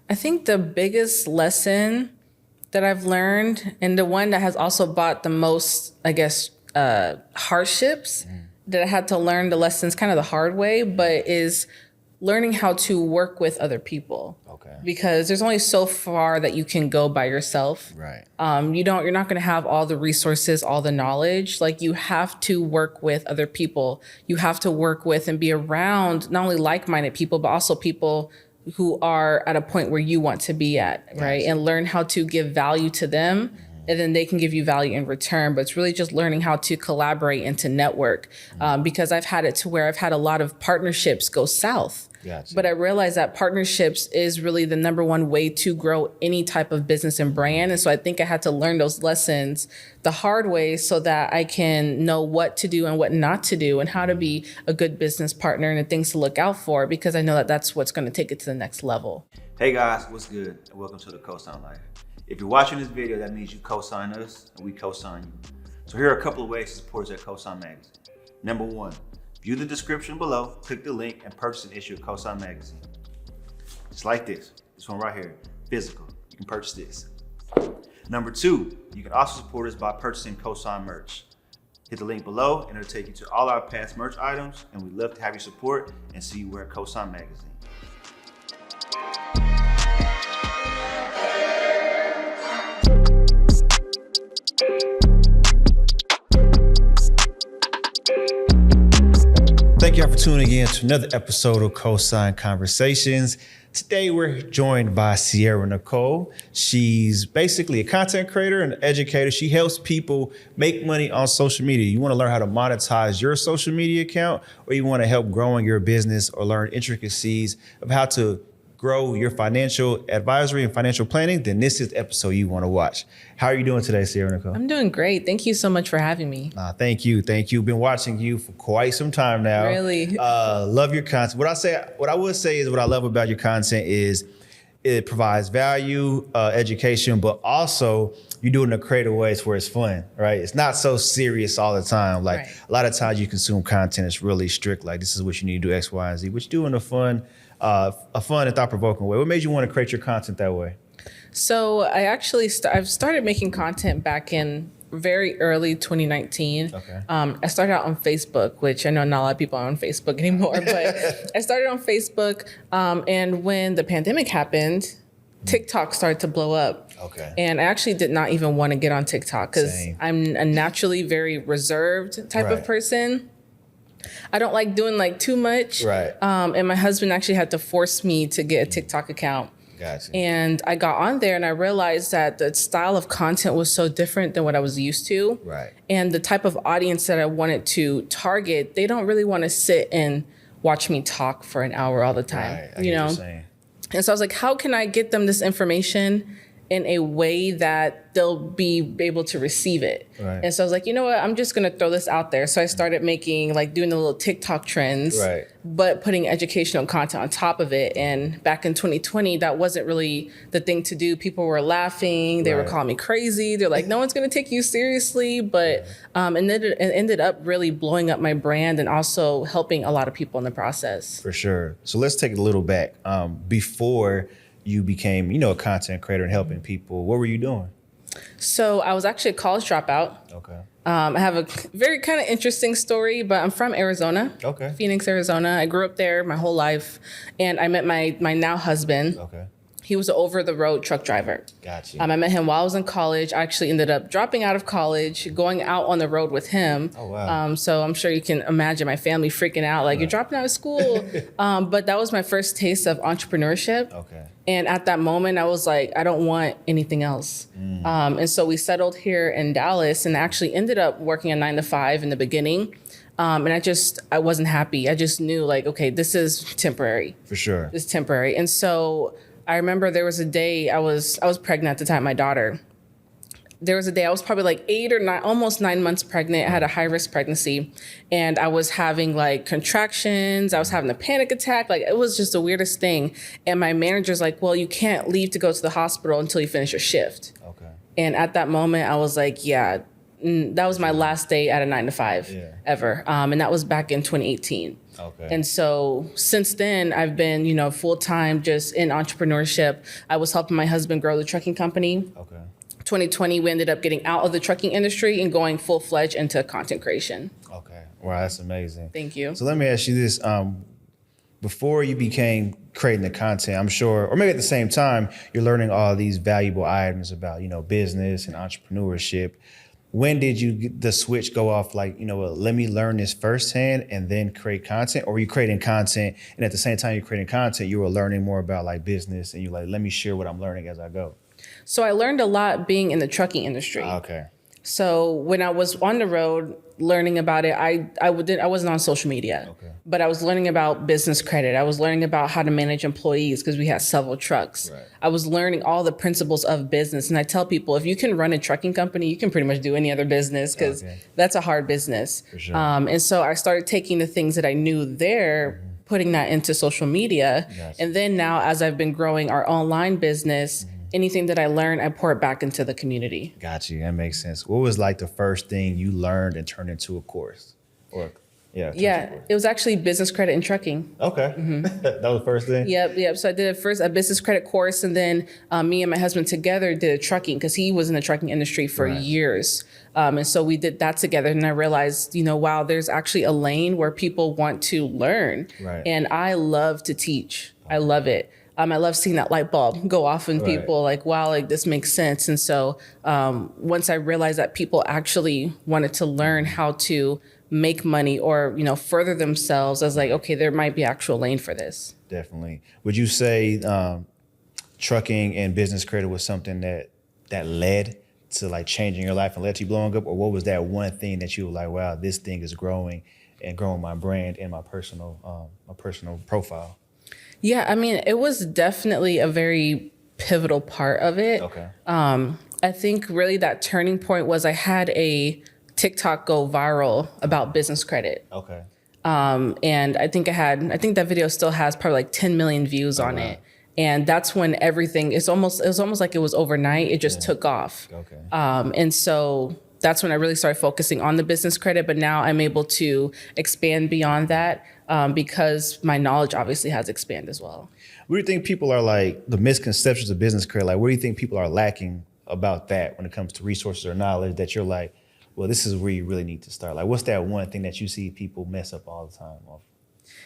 I think the biggest lesson that I've learned, and the one that has also brought the most, I guess, hardships that I had to learn the lessons kind of the hard way, but is learning how to work with other people. Okay. Because there's only so far that you can go by yourself. Right. You're not going to have all the resources, all the knowledge. Like, you have to work with other people. You have to work with and be around not only like-minded people, but also people who are at a point where you want to be at, right? And learn how to give value to them, and then they can give you value in return. But it's really just learning how to collaborate and to network, because I've had it to where I've had a lot of partnerships go south. Gotcha. But I realized that partnerships is really the number one way to grow any type of business and brand. And so I think I had to learn those lessons the hard way so that I can know what to do and what not to do and how to be a good business partner and the things to look out for, because I know that that's what's going to take it to the next level. Hey guys, what's good? And welcome to the Cosign Life. If you're watching this video, that means you co-sign us and we co-sign you. So here are a couple of ways to support us at Cosign Magazine. Number one, view the description below, click the link, and purchase an issue of Cosign Magazine. Just like this one right here, physical. You can purchase this. Number two, you can also support us by purchasing Cosign merch. Hit the link below and it'll take you to all our past merch items, and we'd love to have your support and see you wear Cosign Magazine. Thank y'all for tuning in to another episode of Cosign Conversations. Today we're joined by Nicole. She's basically a content creator and educator. She helps people make money on social media. You want to learn how to monetize your social media account, or you want to help growing your business or learn intricacies of how to grow your financial advisory and financial planning, then this is the episode you want to watch. How are you doing today, Nicole? I'm doing great. Thank you so much for having me. Thank you. Been watching you for quite some time now. Really? Love your content. What I would say is what I love about your content is it provides value, education, but also you do it in a creative ways where it's fun, right? It's not so serious all the time. Like A lot of times you consume content that's really strict, like this is what you need to do X, Y, and Z, but you do it in a fun and thought-provoking way. What made you want to create your content that way? So I actually I've started making content back in very early 2019. Okay. I started out on Facebook, which I know not a lot of people are on Facebook anymore, but I started on Facebook. And when the pandemic happened, TikTok started to blow up. Okay. And I actually did not even want to get on TikTok because I'm a naturally very reserved type of person. I don't like doing like too much. Right. And my husband actually had to force me to get a TikTok account. Gotcha. And I got on there and I realized that the style of content was so different than what I was used to. Right. And the type of audience that I wanted to target, they don't really want to sit and watch me talk for an hour all the time. Right. I get what you're saying. And so I was like, how can I get them this information in a way that they'll be able to receive it? Right. And so I was like, you know what, I'm just gonna throw this out there. So I started making, like, doing the little TikTok trends, but putting educational content on top of it. And back in 2020, that wasn't really the thing to do. People were laughing, they were calling me crazy. They're like, no one's gonna take you seriously. But and then it ended up really blowing up my brand and also helping a lot of people in the process. For sure. So let's take it a little back. Before you became, a content creator and helping people, what were you doing? So I was actually a college dropout. Okay. I have a very kind of interesting story, but I'm from Arizona. Okay. Phoenix, Arizona. I grew up there my whole life, and I met my now husband. Okay. He was an over-the-road truck driver. Gotcha. I met him while I was in college. I actually ended up dropping out of college, going out on the road with him. Oh, wow. So I'm sure you can imagine my family freaking out, like, you're dropping out of school. But that was my first taste of entrepreneurship. Okay. And at that moment, I was like, I don't want anything else. And so we settled here in Dallas and actually ended up working a 9-to-5 in the beginning. And I wasn't happy. I just knew, like, okay, this is temporary. For sure. It's temporary. And so I remember there was a day I was pregnant at the time, my daughter. There was a day I was probably like 8 or 9, almost 9 months pregnant. I had a high risk pregnancy and I was having like contractions. I was having a panic attack. Like, it was just the weirdest thing. And my manager's like, well, you can't leave to go to the hospital until you finish your shift. Okay. And at that moment I was like, yeah, That was my last day at a 9 to 5 ever. And that was back in 2018. Okay. And so since then, I've been, full-time just in entrepreneurship. I was helping my husband grow the trucking company. Okay. 2020, we ended up getting out of the trucking industry and going full-fledged into content creation. Okay. Wow, that's amazing. Thank you. So let me ask you this. Before you became creating the content, I'm sure, or maybe at the same time, you're learning all these valuable items about, business and entrepreneurship. When did you get the switch go off? Like, let me learn this firsthand and then create content, or were you creating content and at the same time you're creating content, you were learning more about like business and you're like, let me share what I'm learning as I go. So I learned a lot being in the trucking industry. Okay. So when I was on the road learning about it, I wasn't on social media, but I was learning about business credit. I was learning about how to manage employees because we had several trucks. Right. I was learning all the principles of business. And I tell people, if you can run a trucking company, you can pretty much do any other business because that's a hard business. For sure. And so I started taking the things that I knew there, putting that into social media. Gotcha. And then now as I've been growing our online business, anything that I learn, I pour it back into the community. Got you. That makes sense. What was like the first thing you learned and turned into a course? Or It was actually business credit and trucking. Okay. That was the first thing? Yep. So I did a business credit course, and then me and my husband together did a trucking because he was in the trucking industry for years. And so we did that together, and I realized, wow, there's actually a lane where people want to learn. Right. And I love to teach. I love it. I love seeing that light bulb go off in people like, wow, like this makes sense. And so once I realized that people actually wanted to learn how to make money or, further themselves, I was like, okay, there might be actual lane for this. Definitely. Would you say trucking and business credit was something that led to like changing your life and led to you blowing up? Or what was that one thing that you were like, wow, this thing is growing and growing my brand and my personal profile? Yeah, it was definitely a very pivotal part of it. Okay. I think really that turning point was I had a TikTok go viral about business credit. Okay. And I think that video still has probably like 10 million views on it. And that's when everything, it was almost like it was overnight. It just took off. Okay. And so that's when I really started focusing on the business credit. But now I'm able to expand beyond that because my knowledge obviously has expanded as well. What do you think people are like, the misconceptions of business credit? Like, what do you think people are lacking about that when it comes to resources or knowledge that you're like, well, this is where you really need to start? Like, what's that one thing that you see people mess up all the time off?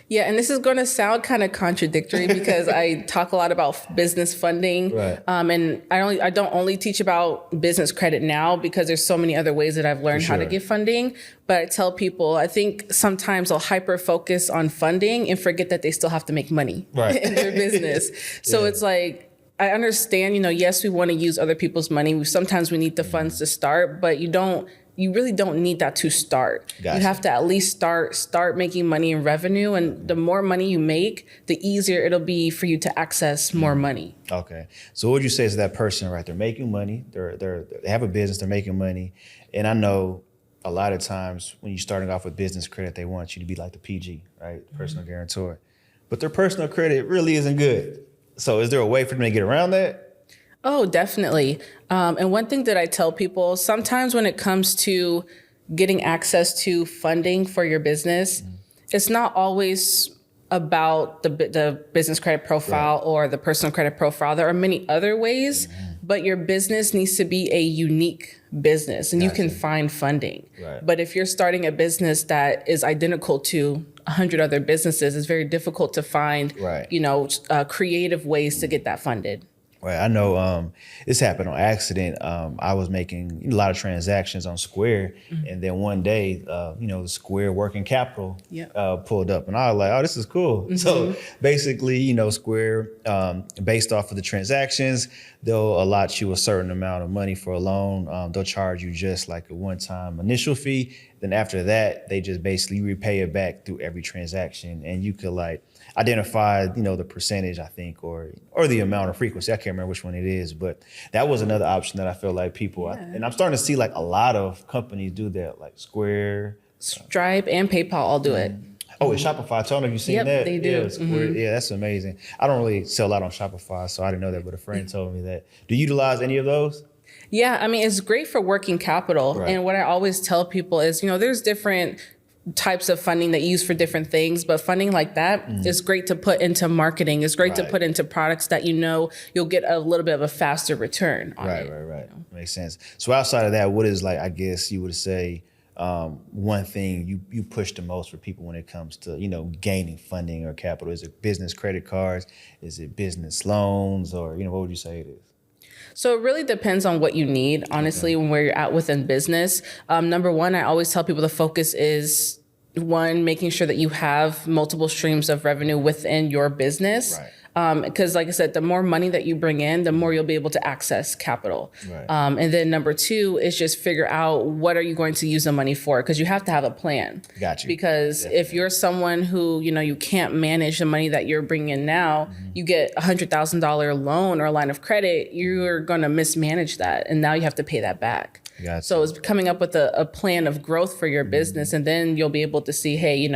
Yeah, and this is going to sound kind of contradictory because I talk a lot about business funding, Right. And I don't only teach about business credit now because there's so many other ways that I've learned how to get funding. But I tell people, I think sometimes they'll hyper focus on funding and forget that they still have to make money in their business. So it's like, I understand, yes, we want to use other people's money. Sometimes we need the funds to start, but you really don't need that to start. Gotcha. You have to at least start making money and revenue. And the more money you make, the easier it'll be for you to access more money. Okay. So what would you say is that person, right? They're making money. They have a business. They're making money. And I know a lot of times when you're starting off with business credit, they want you to be like the PG, right? Personal guarantor. But their personal credit really isn't good. So is there a way for them to get around that? Oh, definitely. And one thing that I tell people, sometimes when it comes to getting access to funding for your business, it's not always about the business credit profile or the personal credit profile. There are many other ways, but your business needs to be a unique business and you can find funding. Right. But if you're starting a business that is identical to 100 other businesses, it's very difficult to find, creative ways to get that funded. Right. I know this happened on accident. I was making a lot of transactions on Square, and then one day, the Square working capital pulled up, and I was like, "Oh, this is cool." So basically, Square, based off of the transactions, they'll allot you a certain amount of money for a loan. They'll charge you just like a one-time initial fee. Then after that, they just basically repay it back through every transaction, and you could like identify, the percentage, I think, or the amount or frequency. I can't remember which one it is, but that was another option that I feel like people, and I'm starting to see like a lot of companies do that, like Square, Stripe, and PayPal all do it. Oh, it's Shopify. I don't know if you've seen that. Yep, they do. Yeah, Square. Yeah, that's amazing. I don't really sell a lot on Shopify, so I didn't know that, but a friend told me that. Do you utilize any of those? Yeah, I mean, it's great for working capital. Right. And what I always tell people is, there's different types of funding that you use for different things, but funding like that is great to put into marketing. It's great to put into products that you'll get a little bit of a faster return on it. Right. Makes sense. So outside of that, what is like, I guess you would say, one thing you push the most for people when it comes to, gaining funding or capital? Is it business credit cards? Is it business loans? Or, what would you say it is? So it really depends on what you need, honestly, when where you're at within business. Number one, I always tell people the focus is one, making sure that you have multiple streams of revenue within your business. Right. Because like I said, the more money that you bring in, the more you'll be able to access capital. Right. And then number two is just figure out what are you going to use the money for? Because you have to have a plan. Got you. Because if you're someone who, you can't manage the money that you're bringing in now, you get $100,000 loan or a line of credit, you're going to mismanage that. And now you have to pay that back. Gotcha. So it's coming up with a plan of growth for your business. And then you'll be able to see, hey,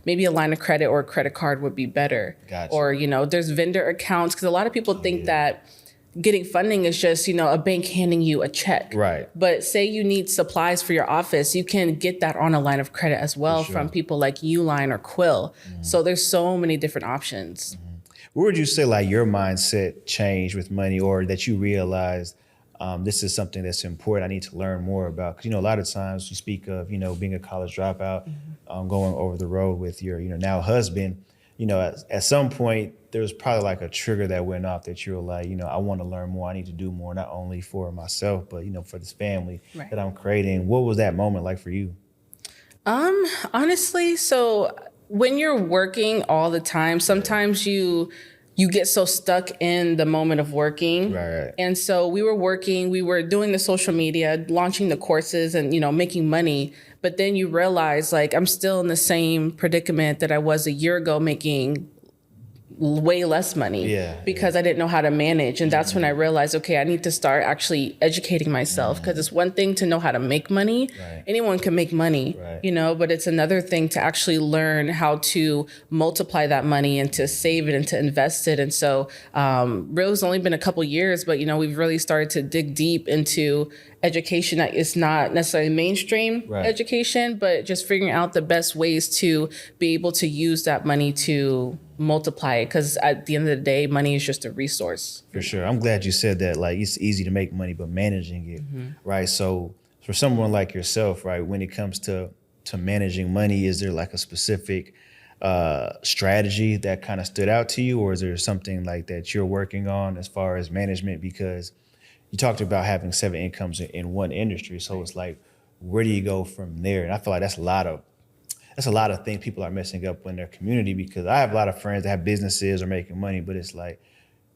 maybe a line of credit or a credit card would be better. Gotcha. Or, there's vendor accounts. Because a lot of people think that getting funding is just, a bank handing you a check. Right. But say you need supplies for your office, you can get that on a line of credit as well from people like Uline or Quill. So there's so many different options. Where would you say like your mindset changed with money, or that you realized this is something that's important, I need to learn more about? Because, a lot of times you speak of, being a college dropout, going over the road with your, now husband, at some point there was probably like a trigger that went off that you were like, I want to learn more. I need to do more, not only for myself, but, for this family that I'm creating. What was that moment like for you? Honestly, so when you're working all the time, sometimes you get so stuck in the moment of working. Right. And so we were doing the social media, launching the courses and, making money. But then you realize like I'm still in the same predicament that I was a year ago, making way less money because I didn't know how to manage. And that's when I realized, okay, I need to start actually educating myself, because it's one thing to know how to make money. Right. Anyone can make money, but it's another thing to actually learn how to multiply that money and to save it and to invest it. And so really it's only been a couple years, but we've really started to dig deep into education that is not necessarily mainstream education, but just figuring out the best ways to be able to use that money to multiply it. Because at the end of the day, money is just a resource. For sure. I'm glad you said that. Like, it's easy to make money, but managing it, right? So for someone like yourself, right, when it comes to managing money, is there like a specific strategy that kind of stood out to you, or is there something like that you're working on as far as management? Because you talked about having 7 incomes in one industry. So it's like, where do you go from there? And I feel like that's a lot of things people are messing up in their community, because I have a lot of friends that have businesses or making money, but it's like,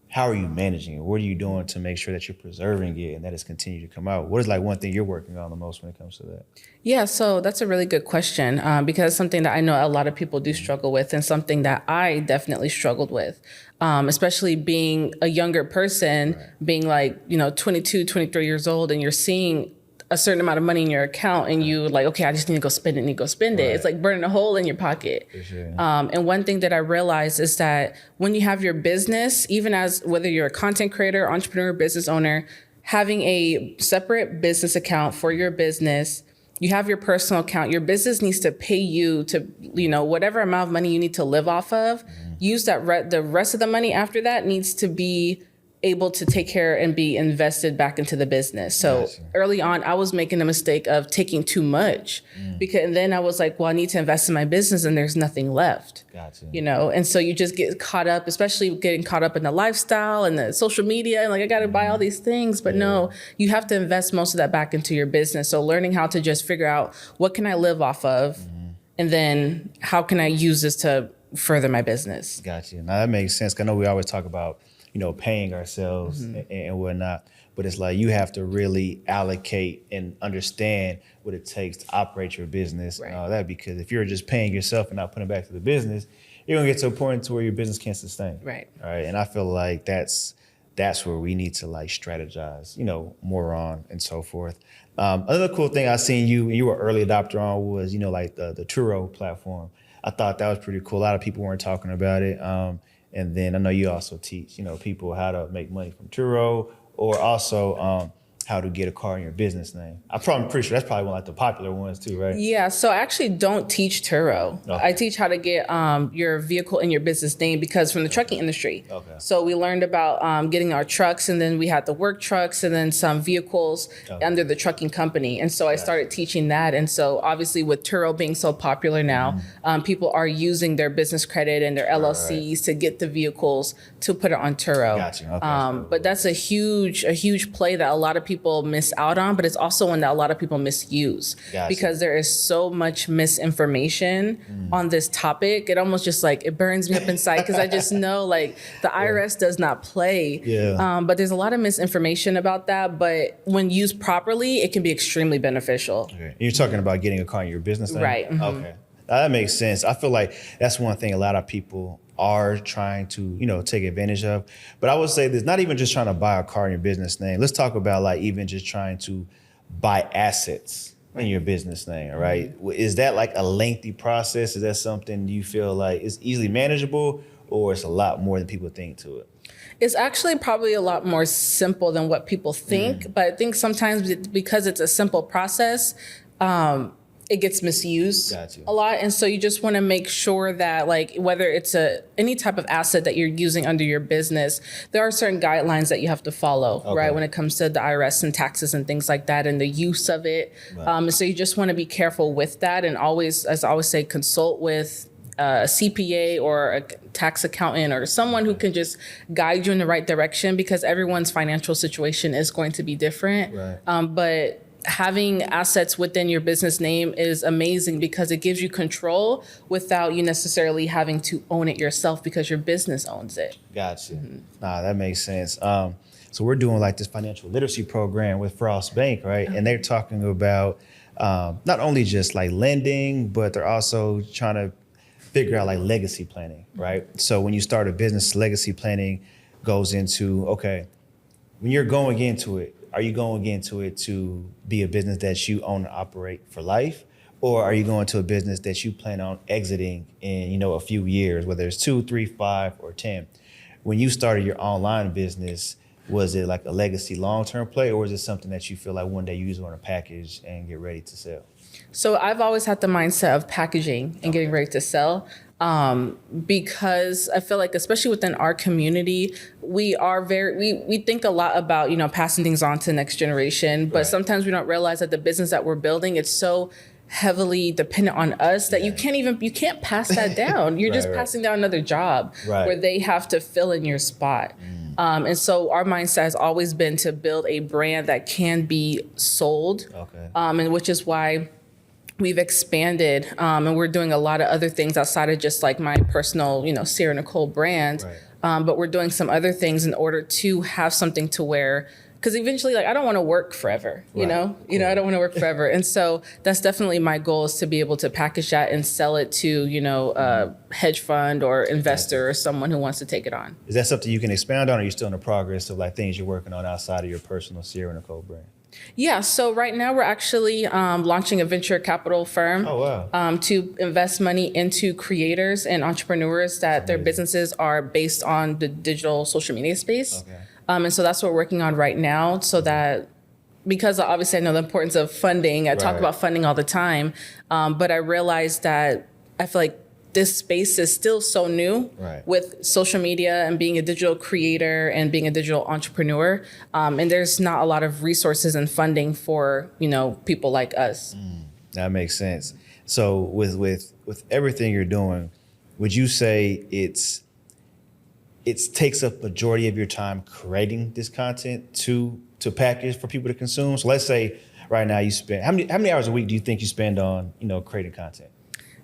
how are you managing it? What are you doing to make sure that you're preserving it and that it's continued to come out? What is like one thing you're working on the most when it comes to that? Yeah, so that's a really good question, because something that I know a lot of people do struggle with, and something that I definitely struggled with, especially being a younger person, being like, 22, 23 years old, and you're seeing a certain amount of money in your account and you like, okay, I just need to go spend it, It's like burning a hole in your pocket. For sure. And one thing that I realized is that when you have your business, even as whether you're a content creator, entrepreneur, business owner, having a separate business account for your business, you have your personal account, your business needs to pay you to, whatever amount of money you need to live off of, use that, the rest of the money after that needs to be able to take care and be invested back into the business. So early on, I was making a mistake of taking too much, because and then I was like, well, I need to invest in my business and there's nothing left. Gotcha. And so you just get caught up, especially getting caught up in the lifestyle and the social media, and like, I got to buy all these things, but no, you have to invest most of that back into your business. So learning how to just figure out, what can I live off of? And then how can I use this to further my business? Gotcha. Now that makes sense. 'Cause I know we always talk about, paying ourselves and whatnot, but it's like you have to really allocate and understand what it takes to operate your business and all that. Because if you're just paying yourself and not putting it back to the business, you're gonna get to a point to where your business can't sustain. Right. All right. And I feel like that's where we need to like strategize, more on and so forth. Another cool thing I seen you were early adopter on was, like the Turo platform. I thought that was pretty cool. A lot of people weren't talking about it. And then I know you also teach, people how to make money from Turo, or also how to get a car in your business name. I'm pretty sure that's probably one of like the popular ones too, right? Yeah, so I actually don't teach Turo. Okay. I teach how to get your vehicle in your business name because from the trucking industry. Okay. So we learned about getting our trucks, and then we had the work trucks and then some vehicles under the trucking company. And so I started teaching that. And so obviously with Turo being so popular now, people are using their business credit and their LLCs to get the vehicles to put it on Turo. Gotcha. Okay. But that's a huge play that a lot of people miss out on, but it's also one that a lot of people misuse. Gotcha. Because there is so much misinformation on this topic. It almost just like, it burns me up inside because I just know like the IRS does not play. Yeah. But there's a lot of misinformation about that. But when used properly, it can be extremely beneficial. Okay. You're talking about getting a car in your business name? Right. Mhm. Okay. That makes sense. I feel like that's one thing a lot of people are trying to, take advantage of. But I would say there's not even just trying to buy a car in your business name. Let's talk about like even just trying to buy assets in your business name, right? Is that like a lengthy process? Is that something you feel like is easily manageable, or it's a lot more than people think to it? It's actually probably a lot more simple than what people think. But I think sometimes because it's a simple process, it gets misused Gotcha. a lot. And so you just want to make sure that like whether it's any type of asset that you're using under your business, there are certain guidelines that you have to follow, right? When it comes to the IRS and taxes and things like that and the use of it. And so you just want to be careful with that. And always, as I always say, consult with a CPA or a tax accountant or someone who can just guide you in the right direction, because everyone's financial situation is going to be different. Right. But having assets within your business name is amazing because it gives you control without you necessarily having to own it yourself because your business owns it. Gotcha. Nah, that makes sense. So we're doing like this financial literacy program with Frost Bank, right? And they're talking about not only just like lending, but they're also trying to figure out like legacy planning, right? So when you start a business, legacy planning goes into, okay, when you're going into it, are you going into it to be a business that you own and operate for life? Or are you going to a business that you plan on exiting in, a few years, whether it's 2, 3, 5, or 10? When you started your online business, was it like a legacy long-term play, or is it something that you feel like one day you just want to package and get ready to sell? So I've always had the mindset of packaging and getting ready to sell. Because I feel like, especially within our community, we think a lot about, passing things on to the next generation, but sometimes we don't realize that the business that we're building, it's so heavily dependent on us that you can't pass that down. You're just passing down another job where they have to fill in your spot. And so our mindset has always been to build a brand that can be sold. And which is why we've expanded and we're doing a lot of other things outside of just like my personal, Sierra Nicole brand. But we're doing some other things in order to have something to wear. Because eventually, like, I don't want to work forever, I don't want to work forever. And so that's definitely my goal, is to be able to package that and sell it to, a hedge fund or investor or someone who wants to take it on. Is that something you can expand on, or are you still in the progress of like things you're working on outside of your personal Sierra Nicole brand? Yeah, so right now we're actually launching a venture capital firm to invest money into creators and entrepreneurs that their businesses are based on the digital social media space. And so that's what we're working on right now, so that, because obviously I know the importance of funding. I talk about funding all the time, but I realized that I feel like this space is still so new with social media and being a digital creator and being a digital entrepreneur. And there's not a lot of resources and funding for, people like us. That makes sense. So with everything you're doing, would you say it takes up majority of your time creating this content to package for people to consume? So let's say right now you spend, how many hours a week do you think you spend on, creating content?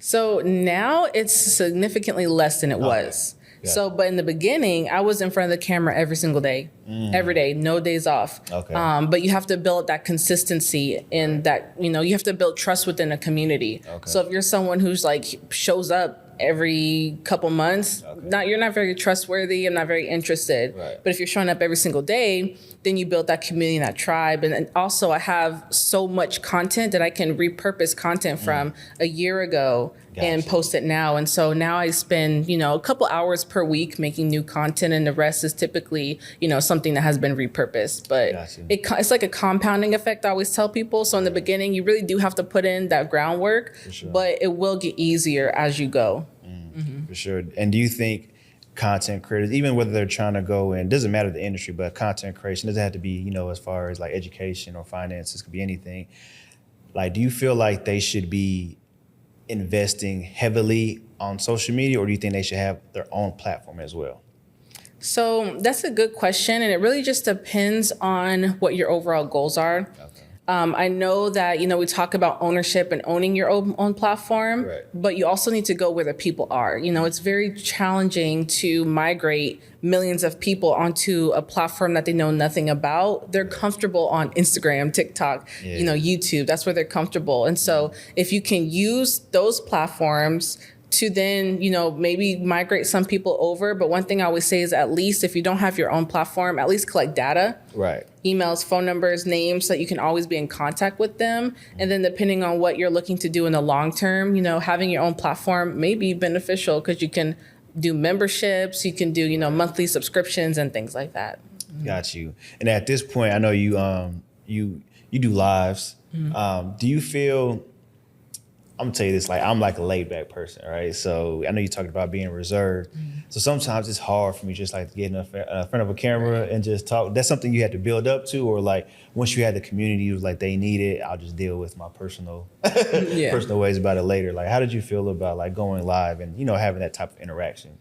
So now it's significantly less than it was. Yeah. So, but in the beginning, I was in front of the camera every single day, every day, no days off. But you have to build that consistency in that, you have to build trust within a community. So if you're someone who's like shows up every couple months, you're not very trustworthy. I'm not very interested. Right. But if you're showing up every single day, then you build that community and that tribe. And then also I have so much content that I can repurpose content from a year ago and Gotcha. post it now. And so now I spend, a couple hours per week making new content, and the rest is typically, something that has been repurposed. But Gotcha. it's like a compounding effect, I always tell people. So in the beginning, you really do have to put in that groundwork, sure. but it will get easier as you go. For sure. And do you think content creators, even whether they're trying to go in, doesn't matter the industry, but content creation doesn't have to be, as far as like education or finances, could be anything. Like, do you feel like they should be investing heavily on social media, or do you think they should have their own platform as well? So that's a good question. And it really just depends on what your overall goals are. I know that, we talk about ownership and owning your own platform, Right. but you also need to go where the people are. It's very challenging to migrate millions of people onto a platform that they know nothing about. They're comfortable on Instagram, TikTok, YouTube. That's where they're comfortable. And so if you can use those platforms to then, maybe migrate some people over. But one thing I always say is, at least if you don't have your own platform, at least collect data. Right. Emails, phone numbers, names, so that you can always be in contact with them. And then depending on what you're looking to do in the long term, having your own platform may be beneficial, because you can do memberships, you can do, monthly subscriptions and things like that. Got you. And at this point, I know you do lives. Do you feel, I'm gonna tell you this, like, I'm like a laid back person, right? So I know you talked about being reserved. So sometimes it's hard for me just like to get in front of a camera and just talk. That's something you had to build up to, or like once you had the community, it was like they need it, I'll just deal with my personal ways about it later. Like, how did you feel about like going live and, having that type of interaction?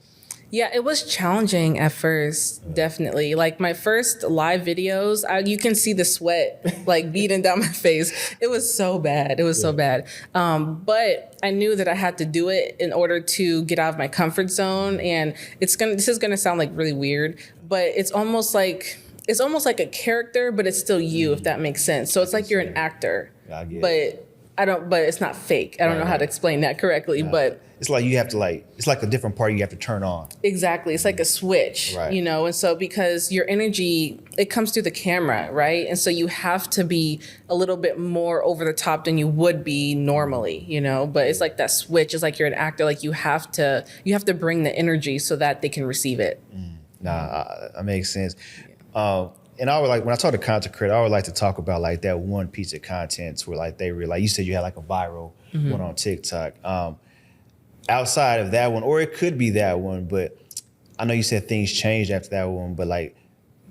Yeah, it was challenging at first, definitely. Like my first live videos, you can see the sweat like beating down my face. It was so bad. It was so bad. But I knew that I had to do it in order to get out of my comfort zone. And this is gonna sound like really weird, but it's almost like a character, but it's still you, if that makes sense. So it's like you're an actor, but it's not fake. I don't know how to explain that correctly, but it's like you have to it's like a different part you have to turn on. Exactly. It's like a switch, right. And so because your energy, it comes through the camera, right? And so you have to be a little bit more over the top than you would be normally, but it's like that switch. It's like you're an actor, like you have to bring the energy so that they can receive it. That makes sense. And I would when I talk to content creators, I would like to talk about like that one piece of content where like they really, like you said, you had like a viral one on TikTok. Outside of that one, or it could be that one, but I know you said things changed after that one, but like,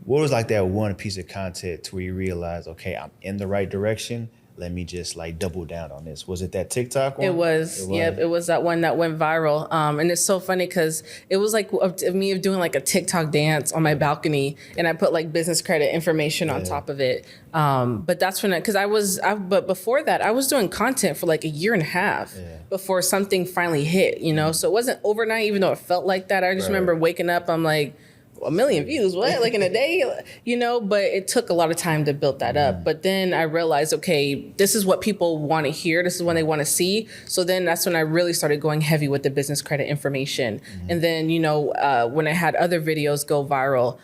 what was like that one piece of content to where you realized, okay, I'm in the right direction, let me just like double down on this? Was it that TikTok one? It was. Yep. It was that one that went viral. And it's so funny because it was like me doing like a TikTok dance on my balcony, and I put like business credit information on top of it. But that's when but before that, I was doing content for like a year and a half before something finally hit, So it wasn't overnight, even though it felt like that. I just remember waking up, I'm like, 1 million views, what? Like in a day, but it took a lot of time to build that up. But then I realized, okay, this is what people want to hear. This is what they want to see. So then that's when I really started going heavy with the business credit information. And then, when I had other videos go viral,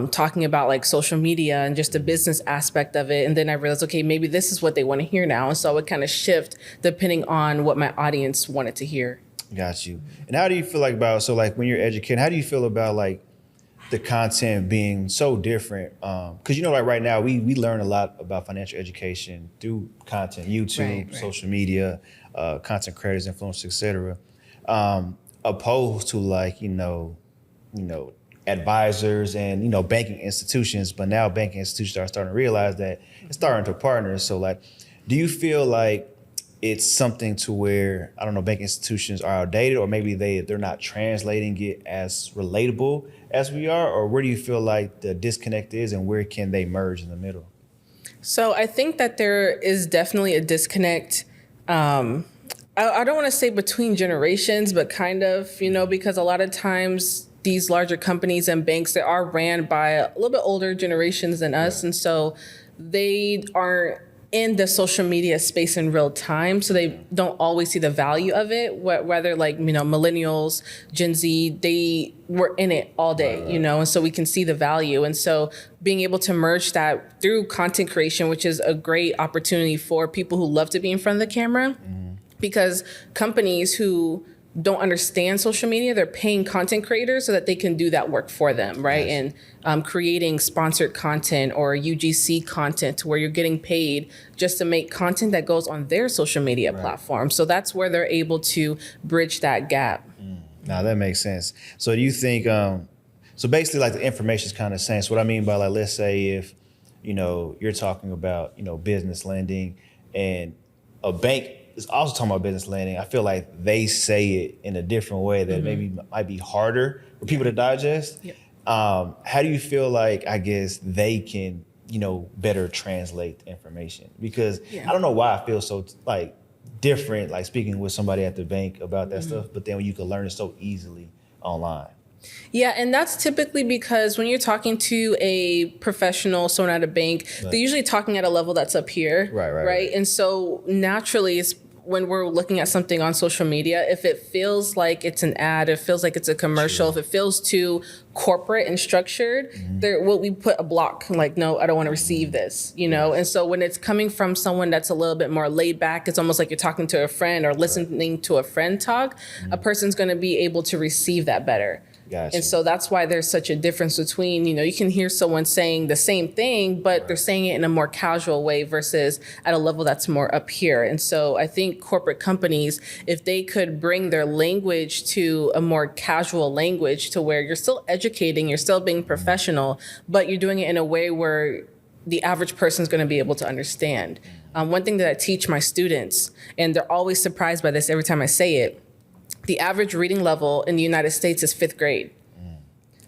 talking about like social media and just the business aspect of it. And then I realized, okay, maybe this is what they want to hear now. And so I would kind of shift depending on what my audience wanted to hear. Got you. And how do you feel so like when you're educating, how do you feel about like the content being so different? Because like right now we learn a lot about financial education through content, YouTube, social media, content creators, influencers, etc. Opposed to like advisors and banking institutions. But now banking institutions are starting to realize that it's starting to partner. So like, do you feel like it's something to where, I don't know, banking institutions are outdated, or maybe they're not translating it as relatable as we are? Or where do you feel like the disconnect is, and where can they merge in the middle? So I think that there is definitely a disconnect. I don't want to say between generations, but kind of, because a lot of times these larger companies and banks, they are ran by a little bit older generations than us. And so they aren't in the social media space in real time, so they don't always see the value of it. Whether like, millennials, Gen Z, they were in it all day, and so we can see the value. And so being able to merge that through content creation, which is a great opportunity for people who love to be in front of the camera, because companies who don't understand social media, they're paying content creators so that they can do that work for them, right? Yes. And creating sponsored content or UGC content to where you're getting paid just to make content that goes on their social media platform. So that's where they're able to bridge that gap. Now that makes sense. So do you think, so basically like the information is kind of the same. So what I mean by like, let's say if, you're talking about, business lending and a bank is also talking about business lending, I feel like they say it in a different way that maybe might be harder for people to digest. Yep. How do you feel like, I guess, they can, better translate the information? Because I don't know why I feel so like different, like speaking with somebody at the bank about that stuff, but then you can learn it so easily online. Yeah, and that's typically because when you're talking to a professional, someone at a bank, they're usually talking at a level that's up here, right? And so naturally, it's when we're looking at something on social media, if it feels like it's an ad, it feels like it's a commercial, if it feels too corporate and structured, we put a block, like, no, I don't want to receive this, And so when it's coming from someone that's a little bit more laid back, it's almost like you're talking to a friend or listening to a friend talk, a person's going to be able to receive that better. Gotcha. And so that's why there's such a difference between, you can hear someone saying the same thing, but they're saying it in a more casual way versus at a level that's more up here. And so I think corporate companies, if they could bring their language to a more casual language to where you're still educating, you're still being professional, but you're doing it in a way where the average person is going to be able to understand. One thing that I teach my students, and they're always surprised by this every time I say it, the average reading level in the United States is 5th grade.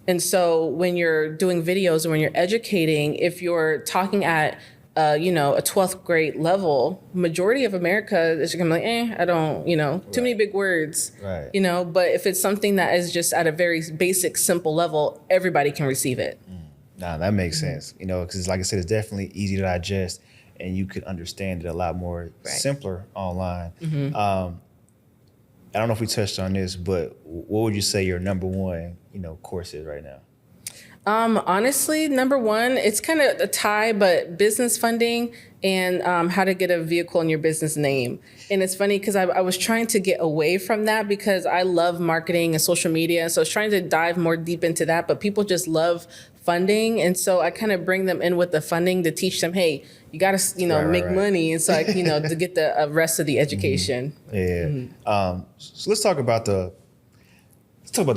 And so when you're doing videos and when you're educating, if you're talking at, a 12th grade level, majority of America is going to be like, I don't, too many big words, but if it's something that is just at a very basic, simple level, everybody can receive it. Nah, that makes sense, because like I said, it's definitely easy to digest and you could understand it a lot more simpler online. I don't know if we touched on this, but what would you say your number one, course is right now? Honestly, number one, it's kind of a tie, but business funding and how to get a vehicle in your business name. And it's funny because I was trying to get away from that because I love marketing and social media. So I was trying to dive more deep into that, but people just love funding. And so I kind of bring them in with the funding to teach them, hey, you got to, make money. And so I, to get the rest of the education. So let's talk about the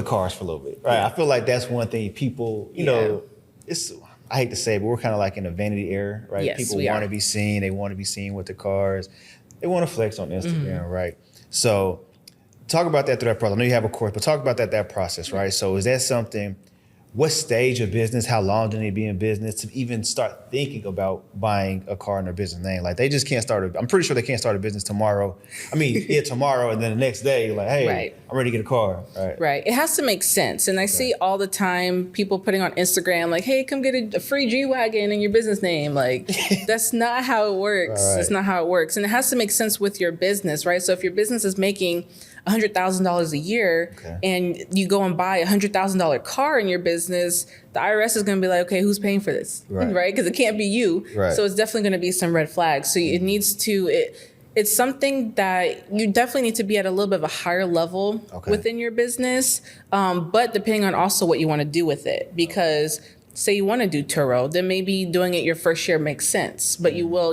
cars for a little bit, right? I feel like that's one thing people, I hate to say it, but we're kind of like in a vanity era, right? Yes, people want to be seen. They want to be seen with the cars. They want to flex on Instagram, right? So talk about that through that process. I know you have a course, but talk about that process, right? So is that something, what stage of business, how long do they be in business to even start thinking about buying a car in their business name? Like they just can't I'm pretty sure they can't start a business tomorrow. I mean, tomorrow and then the next day, like, hey, I'm ready to get a car. Right. It has to make sense. And I see all the time people putting on Instagram, like, hey, come get a free G-Wagon in your business name. Like, that's not how it works. It's not how it works. And it has to make sense with your business, right? So if your business is making $100,000 a year and you go and buy $100,000 car in your business, the IRS is going to be like, okay, who's paying for this? Right? Because it can't be you. So it's definitely going to be some red flags. So it needs to, it's something that you definitely need to be at a little bit of a higher level within your business. But depending on also what you want to do with it, because say you want to do Turo, then maybe doing it your first year makes sense, but you will,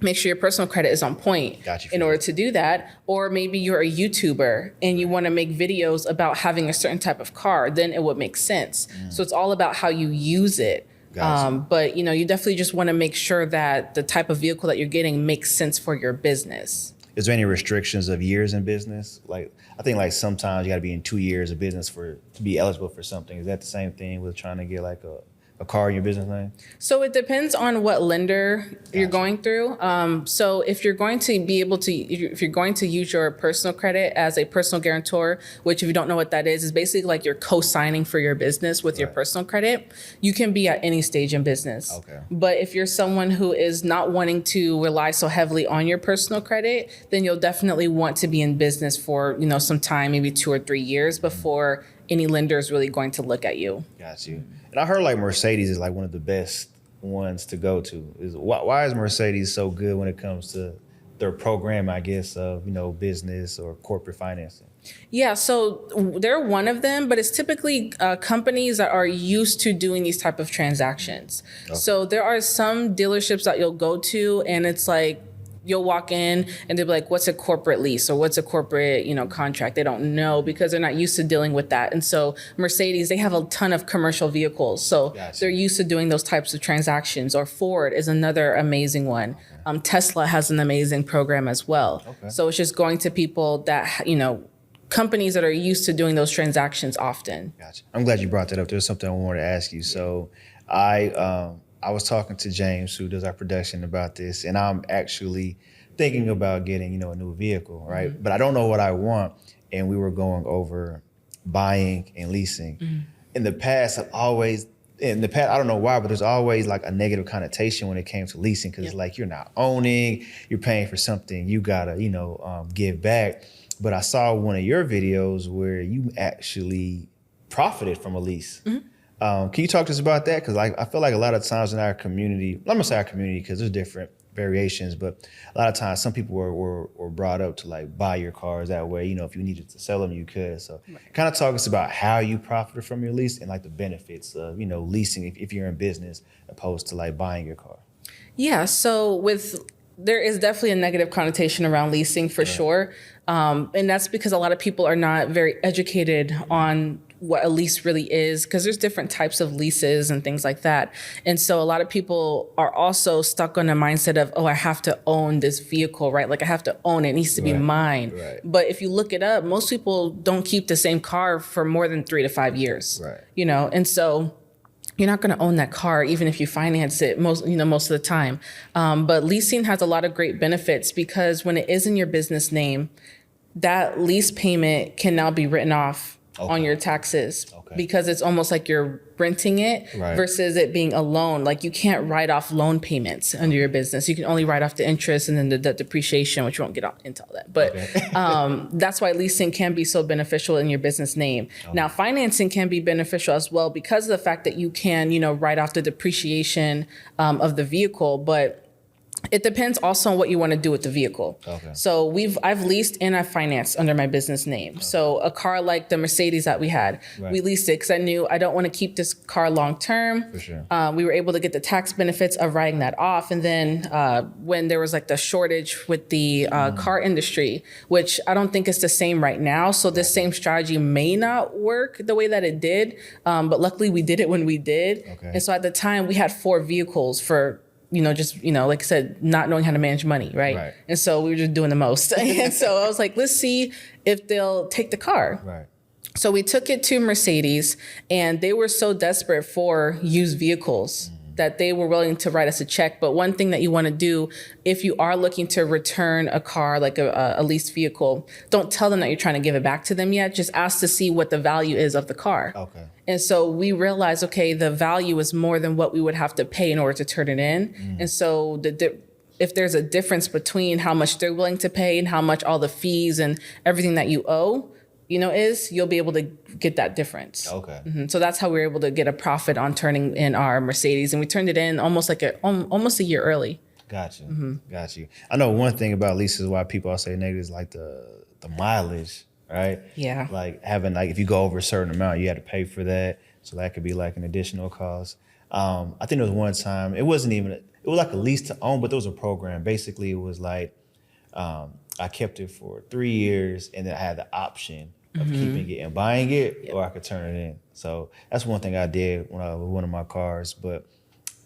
make sure your personal credit is on point in order to do that. Or maybe you're a YouTuber and you want to make videos about having a certain type of car, then it would make sense. So it's all about how you use it. But you definitely just want to make sure that the type of vehicle that you're getting makes sense for your business. Is there any restrictions of years in business? Like, I think like sometimes you got to be in 2 years of business to be eligible for something. Is that the same thing with trying to get like a a car in your business name? So it depends on what lender you're going through. So if you're going to be able to, if you're going to use your personal credit as a personal guarantor, which if you don't know what that is basically like you're co-signing for your business with your personal credit, you can be at any stage in business. Okay. But if you're someone who is not wanting to rely so heavily on your personal credit, then you'll definitely want to be in business for, some time, maybe 2 or 3 years before any lender is really going to look at you. Got you. And I heard like Mercedes is like one of the best ones to go to. Why is Mercedes so good when it comes to their program, I guess, of, business or corporate financing? Yeah, so they're one of them, but it's typically companies that are used to doing these type of transactions. Okay. So there are some dealerships that you'll go to and it's like, you'll walk in and they'll be like, what's a corporate lease or what's a corporate, contract? They don't know because they're not used to dealing with that. And so Mercedes, they have a ton of commercial vehicles. So they're used to doing those types of transactions. Or Ford is another amazing one. Okay. Tesla has an amazing program as well. Okay. So it's just going to people that, companies that are used to doing those transactions often. Gotcha. I'm glad you brought that up. There's something I wanted to ask you. So I was talking to James, who does our production, about this, and I'm actually thinking about getting, a new vehicle, right? Mm-hmm. But I don't know what I want. And we were going over buying and leasing. Mm-hmm. In the past, I don't know why, but there's always like a negative connotation when it came to leasing, because it's like you're not owning, you're paying for something you gotta, give back. But I saw one of your videos where you actually profited from a lease. Mm-hmm. Can you talk to us about that? Because I feel like a lot of times in our community, I'm gonna say our community because there's different variations, but a lot of times some people were brought up to like buy your cars that way. If you needed to sell them, you could. So kind of talk us about how you profited from your lease and like the benefits of, leasing if you're in business opposed to like buying your car. Yeah, so there is definitely a negative connotation around leasing for sure. And that's because a lot of people are not very educated on what a lease really is, because there's different types of leases and things like that. And so a lot of people are also stuck on a mindset of, I have to own this vehicle, right? Like I have to own it. It needs to be mine. Right. But if you look it up, most people don't keep the same car for more than 3 to 5 years. Right. And so you're not going to own that car, even if you finance it most of the time. But leasing has a lot of great benefits because when it is in your business name, that lease payment can now be written off on your taxes because it's almost like you're renting it versus it being a loan. Like you can't write off loan payments under your business. You can only write off the interest and then the depreciation, which we won't get into all that. But that's why leasing can be so beneficial in your business name. Now, financing can be beneficial as well because of the fact that you can, write off the depreciation of the vehicle. But it depends also on what you want to do with the vehicle. Okay. So I've leased and I've financed under my business name. Okay. So a car like the Mercedes that we had, we leased it because I knew I don't want to keep this car long term. For sure. We were able to get the tax benefits of writing that off. And then when there was like the shortage with the car industry, which I don't think is the same right now. So this same strategy may not work the way that it did. But luckily we did it when we did. Okay. And so at the time we had 4 vehicles for like I said, not knowing how to manage money, right? And so we were just doing the most. And so I was like, let's see if they'll take the car. Right. So we took it to Mercedes and they were so desperate for used vehicles that they were willing to write us a check. But one thing that you want to do, if you are looking to return a car, like a leased vehicle, don't tell them that you're trying to give it back to them yet. Just ask to see what the value is of the car. Okay. And so we realized, the value is more than what we would have to pay in order to turn it in. And so if there's a difference between how much they're willing to pay and how much all the fees and everything that you owe, you'll be able to get that difference. Okay. Mm-hmm. So that's how we were able to get a profit on turning in our Mercedes. And we turned it in almost a year early. Gotcha. Mm-hmm. Got you. I know one thing about leases, why people all say negative is like the mileage, right? Yeah. Like having if you go over a certain amount, you had to pay for that. So that could be like an additional cost. I think there was one time, it was like a lease to own, but there was a program. Basically, it was like, I kept it for 3 years and then I had the option of keeping it and buying it, or I could turn it in. So that's one thing I did with one of my cars. But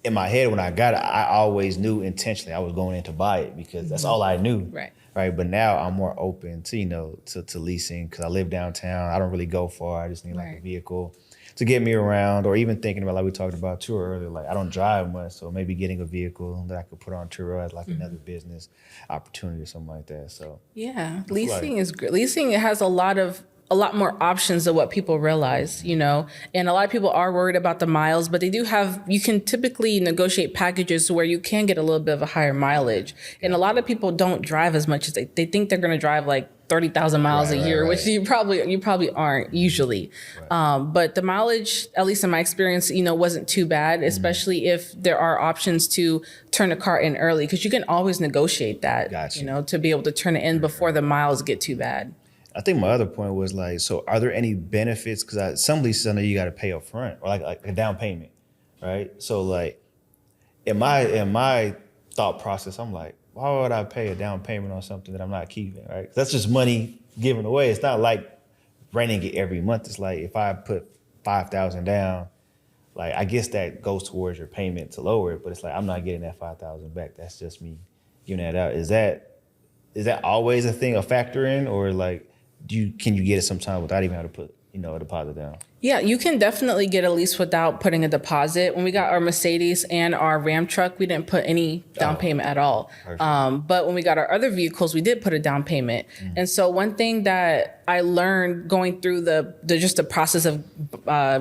in my head, when I got it, I always knew intentionally I was going in to buy it because that's all I knew. Right. But now I'm more open to, to leasing because I live downtown. I don't really go far. I just need like a vehicle. to get me around, or even thinking about, like we talked about too earlier, like I don't drive much, so maybe getting a vehicle that I could put on tour as like another business opportunity or something like that. So Yeah, I feel leasing like- is great. Leasing, it has a lot more options than what people realize, you know. And a lot of people are worried about the miles, but you can typically negotiate packages where you can get a little bit of a higher mileage. And a lot of people don't drive as much as they think they're going to drive like 30,000 miles a year, which you probably aren't usually. But the mileage, at least in my experience, you know, wasn't too bad, especially if there are options to turn a car in early, because you can always negotiate that, Gotcha. you know, to be able to turn it in before the miles get too bad. I think my other point was like, so are there any benefits? Because some leases I know you got to pay up front, or like a down payment, right? So like in my thought process, I'm like, why would I pay a down payment on something that I'm not keeping, right? 'Cause that's just money given away. It's not like renting it every month. It's like if I put $5,000 down, like I guess that goes towards your payment to lower it, but it's like I'm not getting that $5,000 back. That's just me giving that out. Is that always a factor in, or like can you get it sometime without even having to put, you know, a deposit down? Yeah, you can definitely get a lease without putting a deposit. When we got our Mercedes and our Ram truck, we didn't put any down payment at all. But when we got our other vehicles, we did put a down payment. And so one thing that I learned going through the process of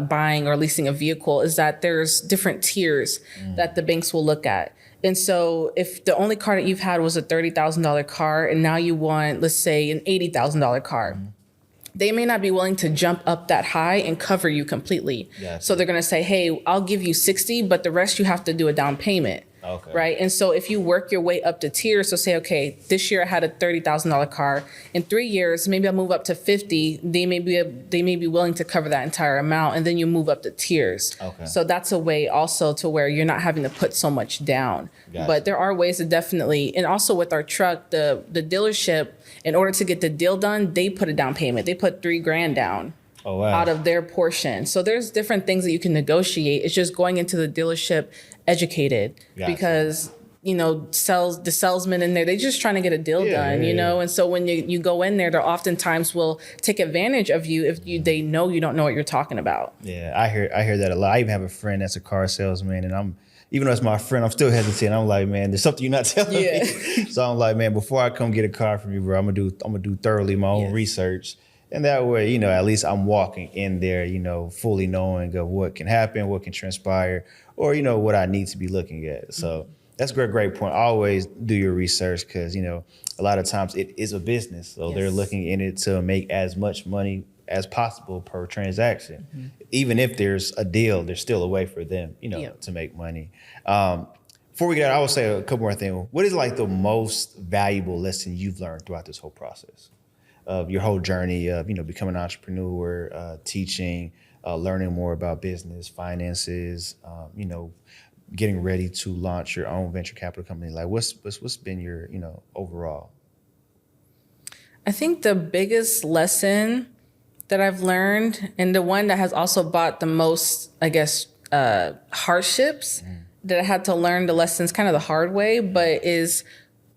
buying or leasing a vehicle is that there's different tiers that the banks will look at. And so if the only car that you've had was a $30,000 car and now you want, let's say, an $80,000 car, they may not be willing to jump up that high and cover you completely. Yes. So they're going to say, hey, I'll give you 60, but the rest you have to do a down payment. Okay. Right. And so if you work your way up to tiers, so say, okay, this year I had a $30,000 car. In 3 years, maybe I'll move up to 50. They may be willing to cover that entire amount. And then you move up to tiers. Okay. So that's a way also to where you're not having to put so much down. Gotcha. But there are ways to definitely, and also with our truck, the dealership, in order to get the deal done, they put a down payment. They put $3,000 down. Oh, wow. Out of their portion. So there's different things that you can negotiate. It's just going into the dealership educated. Gotcha. Because, you know, the salesmen in there, they're just trying to get a deal done, you know? And so when you go in there, they oftentimes will take advantage of you if they know you don't know what you're talking about. Yeah, I hear that a lot. I even have a friend that's a car salesman, and even though it's my friend, I'm still hesitant. I'm like, man, there's something you're not telling me. So I'm like, man, before I come get a car from you, bro, I'm gonna do thoroughly my own research. And that way, you know, at least I'm walking in there, you know, fully knowing of what can happen, what can transpire, or, you know, what I need to be looking at. So that's a great point. Always do your research, because, you know, a lot of times it is a business. So they're looking in it to make as much money as possible per transaction. Even if there's a deal, there's still a way for them, you know, to make money. Before we get out, I will say a couple more things. What is like the most valuable lesson you've learned throughout this whole process of your whole journey of, you know, becoming an entrepreneur, teaching, learning more about business, finances, you know, getting ready to launch your own venture capital company? Like what's been your, you know, overall? I think the biggest lesson that I've learned, and the one that has also brought the most, I guess, hardships that I had to learn the lessons kind of the hard way, but is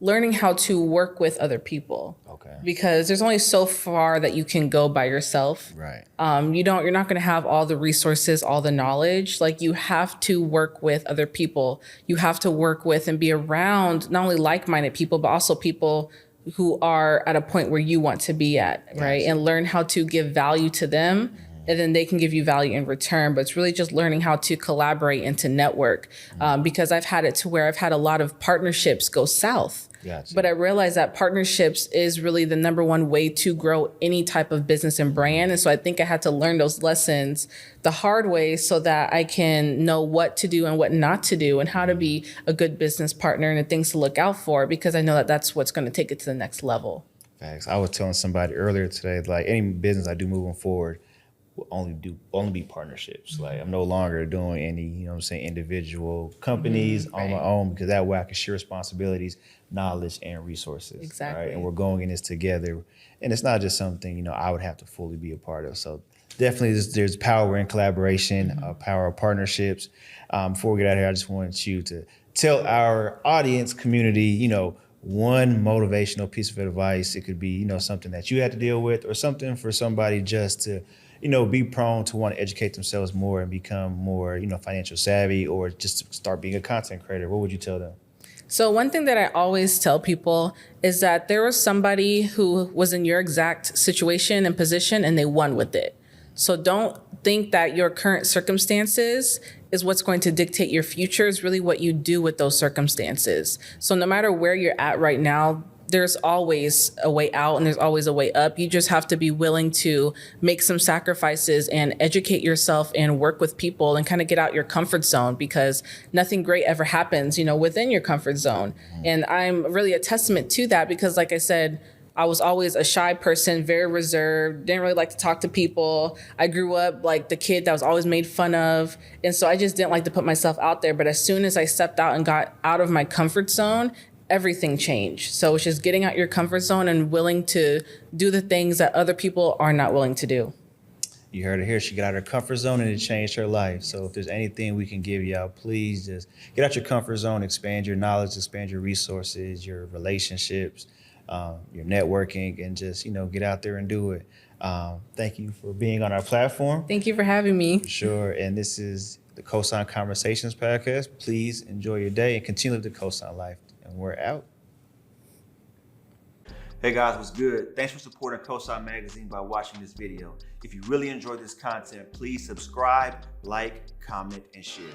learning how to work with other people. Okay. Because there's only so far that you can go by yourself. Right. You're not going to have all the resources, all the knowledge. Like you have to work with other people. You have to work with and be around not only like-minded people, but also people who are at a point where you want to be at, right? And learn how to give value to them, and then they can give you value in return. But it's really just learning how to collaborate and to network, because I've had it to where I've had a lot of partnerships go south. Gotcha. But I realized that partnerships is really the number one way to grow any type of business and brand. And so I think I had to learn those lessons the hard way so that I can know what to do and what not to do and how to be a good business partner and the things to look out for, because I know that that's what's going to take it to the next level. Facts. I was telling somebody earlier today, like any business I do moving forward will only be partnerships. Like I'm no longer doing any, you know what I'm saying, individual companies on my own, because that way I can share responsibilities, knowledge, and resources. Exactly. Right? And we're going in this together. And it's not just something, you know, I would have to fully be a part of. So definitely there's power in collaboration, power of partnerships. Before we get out of here, I just want you to tell our audience community, you know, one motivational piece of advice. It could be, you know, something that you had to deal with, or something for somebody just to, be prone to want to educate themselves more and become more, financial savvy, or just start being a content creator, what would you tell them? So one thing that I always tell people is that there was somebody who was in your exact situation and position and they won with it. So don't think that your current circumstances is what's going to dictate your future. Is really what you do with those circumstances. So no matter where you're at right now, there's always a way out and there's always a way up. You just have to be willing to make some sacrifices and educate yourself and work with people and kind of get out your comfort zone, because nothing great ever happens, within your comfort zone. And I'm really a testament to that because, like I said, I was always a shy person, very reserved, didn't really like to talk to people. I grew up like the kid that was always made fun of. And so I just didn't like to put myself out there. But as soon as I stepped out and got out of my comfort zone, everything changed. So it's just getting out your comfort zone and willing to do the things that other people are not willing to do. You heard it here. She got out of her comfort zone and it changed her life. So if there's anything we can give y'all, please just get out your comfort zone, expand your knowledge, expand your resources, your relationships, your networking, and just, get out there and do it. Thank you for being on our platform. Thank you for having me. Sure. And this is the Cosign Conversations podcast. Please enjoy your day and continue the Cosign life. And we're out. Hey guys, what's good? Thanks for supporting Cosign Magazine by watching this video. If you really enjoyed this content, please subscribe, like, comment, and share.